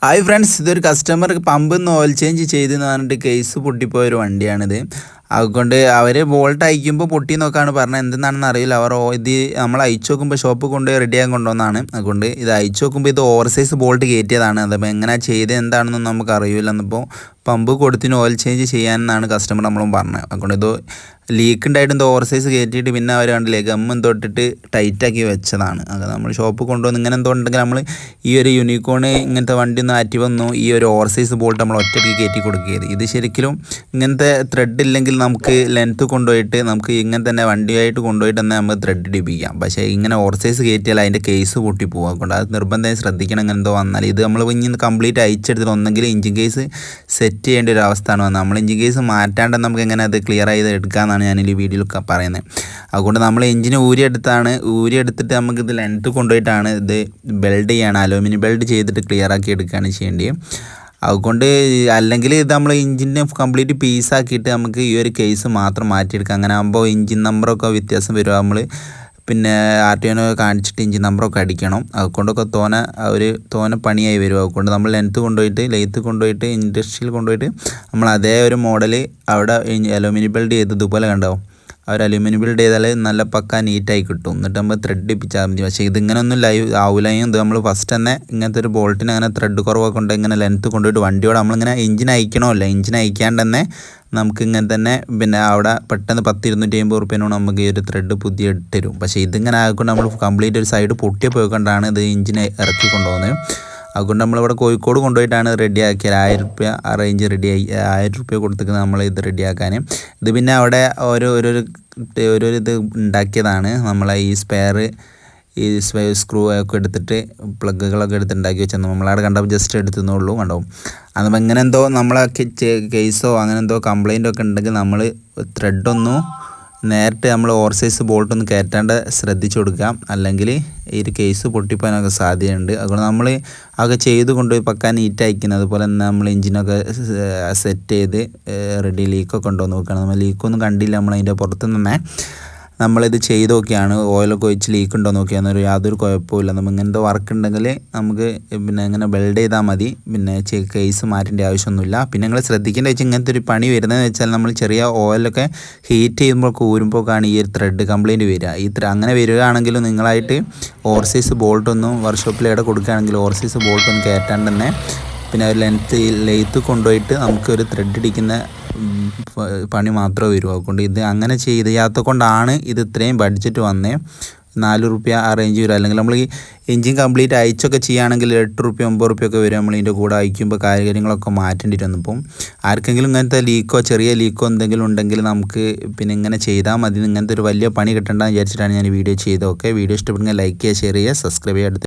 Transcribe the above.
Hi friends, ഇതൊരു customer പമ്പിൽ നിന്ന് ഓയിൽ ചേഞ്ച് ചെയ്തെന്ന് പറഞ്ഞിട്ട് കേസ് പൊട്ടിപ്പോയൊരു വണ്ടിയാണിത്. അതുകൊണ്ട് അവർ ബോൾട്ട് അയക്കുമ്പോൾ പൊട്ടി നോക്കാണ് പറഞ്ഞത്. എന്തെന്നാണെന്ന് അറിയില്ല. ഇത് നമ്മൾ അയച്ചു നോക്കുമ്പോൾ ഷോപ്പ് കൊണ്ടുപോയി റെഡിയാക്കാൻ കൊണ്ടുവന്നാണ്. അതുകൊണ്ട് ഇത് അയച്ചു നോക്കുമ്പോൾ ഇത് ഓവർസൈസ് ബോൾട്ട് കയറ്റിയതാണ്. അതപ്പോൾ എങ്ങനെ ചെയ്ത് എന്താണെന്നൊന്നും നമുക്ക് അറിയില്ല. എന്നിപ്പോൾ പമ്പ് കൊടുത്തിന് ഓയിൽ ചേഞ്ച് ചെയ്യാനെന്നാണ് കസ്റ്റമർ നമ്മളും പറഞ്ഞത്. അതുകൊണ്ട് ഇത് ലീക്ക് ഉണ്ടായിട്ട് എന്തോ ഓവർസൈസ് കയറ്റിയിട്ട് പിന്നെ അവർ കണ്ടില്ലേ ഗമ്മ് തൊട്ടിട്ട് ടൈറ്റാക്കി വെച്ചതാണ്. അത് നമ്മൾ ഷോപ്പ് കൊണ്ടുവന്ന് ഇങ്ങനെ എന്തോ ഉണ്ടെങ്കിൽ നമ്മൾ ഈ ഒരു യൂണിക്കോൺ ഇങ്ങനത്തെ വണ്ടി ഒന്നും ആറ്റി വന്നു ഈ ഒരു ഓവർസൈസ് ബോൾട്ട് നമ്മൾ ഒറ്റയ്ക്ക് കയറ്റി കൊടുക്കുകയത്. ഇത് ശരിക്കും ഇങ്ങനത്തെ ത്രെഡ് ഇല്ലെങ്കിൽ നമുക്ക് ലെങ്ത്ത് കൊണ്ടുപോയിട്ട് നമുക്ക് ഇങ്ങനെ തന്നെ വണ്ടിയായിട്ട് കൊണ്ടുപോയിട്ട് തന്നെ നമുക്ക് ത്രെഡ് ഇടിപ്പിക്കാം. പക്ഷേ ഇങ്ങനെ ഓവർസൈസ് കയറ്റിയാൽ അതിൻ്റെ കേസ് പൊട്ടി പോകും. അതുകൊണ്ട് അത് നിർബന്ധമായി ശ്രദ്ധിക്കണം. ഇങ്ങനെ എന്തോ വന്നാൽ ഇത് നമ്മൾ ഇനി കംപ്ലീറ്റ് അയച്ചെടുത്തിട്ട് ഒന്നെങ്കിൽ എഞ്ചിൻ കേസ് സെറ്റ് ചെയ്യേണ്ട ഒരു അവസ്ഥയാണ് വന്നത്. നമ്മൾ എഞ്ചിൻ കേസ് മാറ്റാണ്ട് നമുക്ക് എങ്ങനെ അത് ക്ലിയർ ചെയ്ത് എടുക്കാമെന്നാണ് ഞാൻ ഈ വീഡിയോയിലൊക്കെ പറയുന്നത്. അതുകൊണ്ട് നമ്മൾ എഞ്ചിന് ഊരിയെടുത്തിട്ട് നമുക്കിത് ലെങ്ത്ത് കൊണ്ടുപോയിട്ടാണ് ഇത് ബെൽഡ് ചെയ്യാണ്, അലൂമിനിയം ബെൽഡ് ചെയ്തിട്ട് ക്ലിയർ ആക്കി എടുക്കുകയാണ് ചെയ്യേണ്ടത്. അതുകൊണ്ട് അല്ലെങ്കിൽ ഇത് നമ്മൾ എഞ്ചിനെ കംപ്ലീറ്റ് പീസാക്കിയിട്ട് നമുക്ക് ഈ ഒരു കേസ് മാത്രം മാറ്റിയെടുക്കാം. അങ്ങനെ ആകുമ്പോൾ എഞ്ചിൻ നമ്പറൊക്കെ വ്യത്യാസം വരും. നമ്മൾ പിന്നെ RTO കാണിച്ചിട്ട് എഞ്ചിൻ നമ്പറൊക്കെ അടിക്കണം. അതുകൊണ്ടൊക്കെ തോനെ പണിയായി വരും. അതുകൊണ്ട് നമ്മൾ ലെയ്ത്ത് കൊണ്ടുപോയിട്ട് ഇൻഡസ്ട്രിയിൽ കൊണ്ടുപോയിട്ട് നമ്മൾ അതേ ഒരു മോഡൽ അവിടെ അലൂമിനിയം ബെൽഡ് ചെയ്തതുപോലെ കണ്ടാവും. അവർ അലൂമിനിയം ബിൽഡ് ചെയ്താൽ നല്ല പക്ക നീറ്റായി കിട്ടും. എന്നിട്ട് നമ്മൾ ത്രെഡ് ഇപ്പിച്ചാൽ മതി. പക്ഷേ ഇതിങ്ങനെയൊന്നും ആവില്ലായും ഇത് നമ്മൾ ഫസ്റ്റ് തന്നെ ഇങ്ങനത്തെ ഒരു ബോൾട്ടിന് അങ്ങനെ ത്രെഡ് കുറവൊക്കെ ഉണ്ട് ഇങ്ങനെ ലെങ്ത്ത് കൊണ്ടുപോയിട്ട് വണ്ടിയോടെ നമ്മളിങ്ങനെ എഞ്ചിൻ അയക്കണമല്ല, എഞ്ചിൻ അയക്കാണ്ട് തന്നെ നമുക്ക് ഇങ്ങനെ തന്നെ പിന്നെ അവിടെ പെട്ടെന്ന് 10-250 റുപ്യേനോട് നമുക്ക് ഈ ഒരു ത്രെഡ് പുതിയ ഇട്ടുതരും. പക്ഷേ ഇതിങ്ങനെ ആയിക്കൊണ്ട് നമ്മൾ കംപ്ലീറ്റ് ഒരു സൈഡ് പൊട്ടിയ പോയിക്കൊണ്ടാണ് ഇത് എഞ്ചിൻ ഇറക്കി കൊണ്ടുപോകുന്നത്. അതുകൊണ്ട് നമ്മളിവിടെ കോഴിക്കോട് കൊണ്ടുപോയിട്ടാണ് റെഡിയാക്കിയത്. 1000 റുപ്യ ആ റേഞ്ച് റെഡിയായി 1000 റുപ്യ കൊടുത്തിട്ട് നമ്മൾ ഇത് റെഡിയാക്കാൻ. ഇത് പിന്നെ അവിടെ ഓരോ ഇത് ഉണ്ടാക്കിയതാണ്. നമ്മളെ ഈ സ്ക്രൂ ഒക്കെ എടുത്തിട്ട് പ്ലഗുകളൊക്കെ എടുത്ത് ഉണ്ടാക്കി വെച്ചാൽ നമ്മളവിടെ കണ്ടപ്പോൾ ജസ്റ്റ് എടുത്തുന്നുള്ളൂ കണ്ടാവും. അതുമ്പോൾ എങ്ങനെ എന്തോ നമ്മളെ കേസോ അങ്ങനെ എന്തോ കംപ്ലൈൻ്റ് ഒക്കെ ഉണ്ടെങ്കിൽ നമ്മൾ ത്രെഡൊന്നും നേരിട്ട് നമ്മൾ ഓവർസൈസ് ബോൾട്ടൊന്നും കയറ്റാണ്ട് ശ്രദ്ധിച്ചു കൊടുക്കാം. അല്ലെങ്കിൽ ഈ ഒരു കേസ് പൊട്ടിപ്പോകാനൊക്കെ സാധ്യതയുണ്ട്. അതുകൊണ്ട് നമ്മൾ അതൊക്കെ ചെയ്ത് കൊണ്ടുപോയി പക്കാൻ നീറ്റ് അയക്കുന്നത്. അതുപോലെ തന്നെ നമ്മൾ എഞ്ചിനൊക്കെ സെറ്റ് ചെയ്ത് റെഡി ലീക്കൊക്കെ ഉണ്ടോ നോക്കണം. നമ്മൾ ലീക്കൊന്നും കണ്ടില്ല. നമ്മൾ അതിൻ്റെ പുറത്ത് തന്നെ നമ്മളിത് ചെയ്ത് നോക്കിയാണ് ഓയിലൊക്കെ ഒഴിച്ച് ലീക്ക് ഉണ്ടോ നോക്കിയാൽ യാതൊരു കുഴപ്പമില്ല. നമ്മൾ ഇങ്ങനത്തെ വർക്ക് ഉണ്ടെങ്കിൽ നമുക്ക് പിന്നെ ഇങ്ങനെ ബെൽഡ് ചെയ്താൽ മതി. പിന്നെ കേസ് മാറ്റേണ്ട ആവശ്യമൊന്നുമില്ല. പിന്നെ നിങ്ങൾ ശ്രദ്ധിക്കേണ്ട വെച്ചാൽ ഇങ്ങനത്തെ ഒരു പണി വരുന്നതെന്ന് വെച്ചാൽ നമ്മൾ ചെറിയ ഓയിലൊക്കെ ഹീറ്റ് ചെയ്യുമ്പോൾ ഊരുമ്പോഴൊക്കെയാണ് ഈ ഒരു ത്രെഡ് കംപ്ലയിൻറ്റ് വരിക. അങ്ങനെ വരികയാണെങ്കിലും നിങ്ങളായിട്ട് ഓവർസൈസ് ബോൾട്ടൊന്നും വർക്ക്ഷോപ്പിലേടെ കൊടുക്കുകയാണെങ്കിൽ ഓവർസൈസ് ബോൾട്ടൊന്നും കയറ്റാണ്ട് തന്നെ പിന്നെ ഒരു ലെയ്ത്ത് കൊണ്ടുപോയിട്ട് നമുക്കൊരു ത്രെഡ് ഇടിക്കുന്ന പണി മാത്രമേ വരൂ. അതുകൊണ്ട് ഇത് അങ്ങനെ ചെയ്യാത്ത കൊണ്ടാണ് ഇത് ഇത്രയും ബഡ്ജറ്റ് വന്നേ. 4 റുപ്യ ആ റേഞ്ച് വരും. അല്ലെങ്കിൽ നമ്മൾ ഈ എഞ്ചിൻ കംപ്ലീറ്റ് അയച്ചൊക്കെ ചെയ്യുകയാണെങ്കിൽ 8 റുപ്യ 9 റുപ്യ ഒക്കെ വരും. നമ്മൾ ഇതിൻ്റെ കൂടെ അയക്കുമ്പോൾ കാര്യങ്ങളൊക്കെ മാറ്റേണ്ടി വന്നു. ഇപ്പം ആർക്കെങ്കിലും ഇങ്ങനത്തെ ചെറിയ ലീക്കോ എന്തെങ്കിലും ഉണ്ടെങ്കിൽ നമുക്ക് പിന്നെ ഇങ്ങനെ ചെയ്താൽ മതി. ഇങ്ങനത്തെ ഒരു വലിയ പണി കിട്ടണ്ടെന്ന് വിചാരിച്ചിട്ടാണ് ഞാൻ വീഡിയോ ചെയ്തത്. വീഡിയോ ഇഷ്ടപ്പെടുമെങ്കിൽ ലൈക്ക് ചെയ്യുക, ഷെയർ ചെയ്യുക, സബ്സ്ക്രൈബ് ചെയ്യുക.